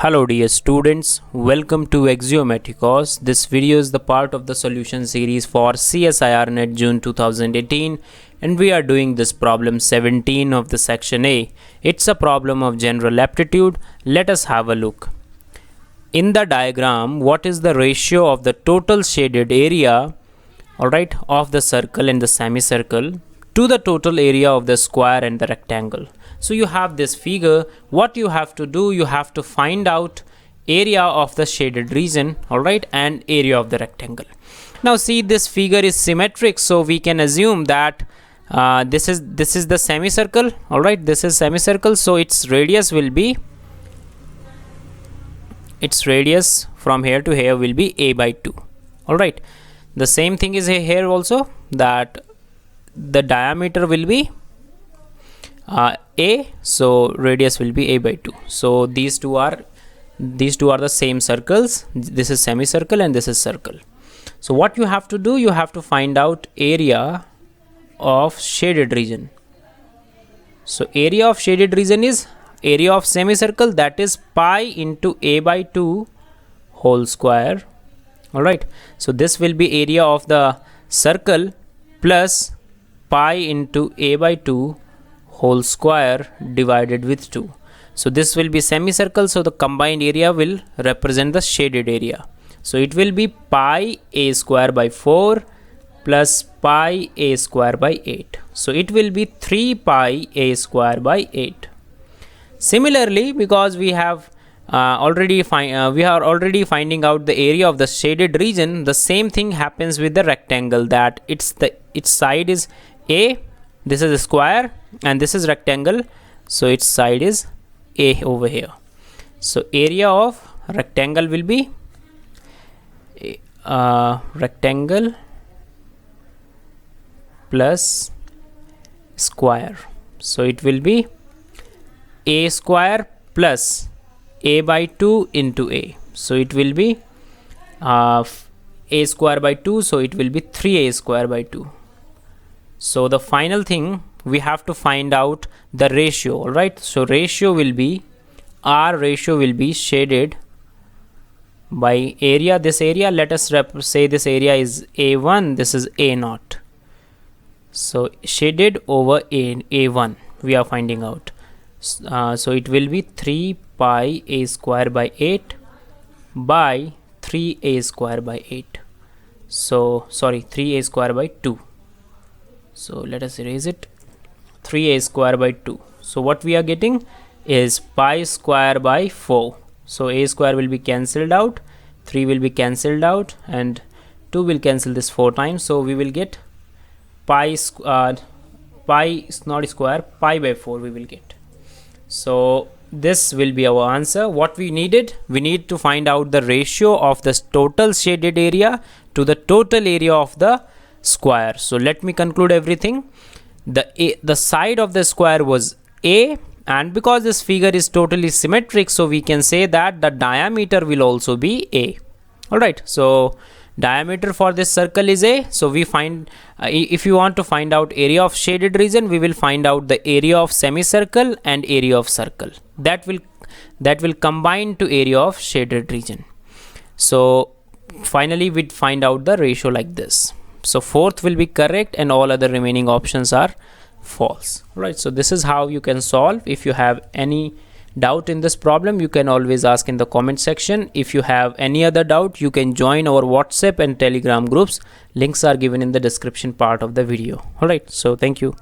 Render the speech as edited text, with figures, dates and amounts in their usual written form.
Hello dear students, welcome to Axiomaticos. This video is the part of the solution series for CSIR NET June 2018 and we are doing this problem 17 of the section A. It's a problem of general aptitude. Let us have a look. In the diagram, what is the ratio of the total shaded area, alright, of the circle and the semicircle to the total area of the square and the rectangle? So you have this figure. What you have to do, you have to find out area of the shaded region, alright, and area of the rectangle. Now see, this figure is symmetric, so we can assume that this is the semicircle, alright, this is semicircle, so its radius will be, its radius from here to here will be a by 2, alright. The same thing is here also, that the diameter will be a, so radius will be a by 2. So these two are the same circles. This is semicircle and this is circle. So what you have to do, you have to find out area of shaded region. So area of shaded region is area of semicircle, that is pi into a by 2 whole square, alright. So this will be area of the circle plus pi into a by 2 whole square divided with 2. So this will be semicircle, so the combined area will represent the shaded area. So it will be pi a square by 4 plus pi a square by 8. So it will be 3 pi a square by 8. Similarly, because we have already finding out the area of the shaded region, the same thing happens with the rectangle, that its side is a, this is a square and this is rectangle, so its side is a over here. So area of rectangle will be rectangle plus square, so it will be a square plus a by 2 into a, so it will be a square by 2, so it will be 3a square by 2. So the final thing, we have to find out the ratio, alright. So ratio will be, R ratio will be shaded by area. This area, let us say this area is A1, this is A0. So shaded over A1 we are finding out. So it will be 3 pi a square by 8 by 3a square by 8. So sorry, 3a square by 2. So let us erase it. 3a square by 2. So what we are getting is pi square by 4. So a square will be cancelled out, 3 will be cancelled out, and 2 will cancel this 4 times. So we will get pi is not square, pi by 4 we will get. So this will be our answer. What we needed, we need to find out the ratio of the total shaded area to the total area of the square. So let me conclude everything. The side of the square was a, and because this figure is totally symmetric, so we can say that the diameter will also be a, alright. So diameter for this circle is a, so we find if you want to find out area of shaded region, we will find out the area of semicircle and area of circle, that will combine to area of shaded region. So finally we'd find out the ratio like this. So fourth will be correct and all other remaining options are false, right? So this is how you can solve. If you have any doubt in this problem, you can always ask in the comment section. If you have any other doubt, you can join our WhatsApp and Telegram groups. Links are given in the description part of the video. All right, so thank you.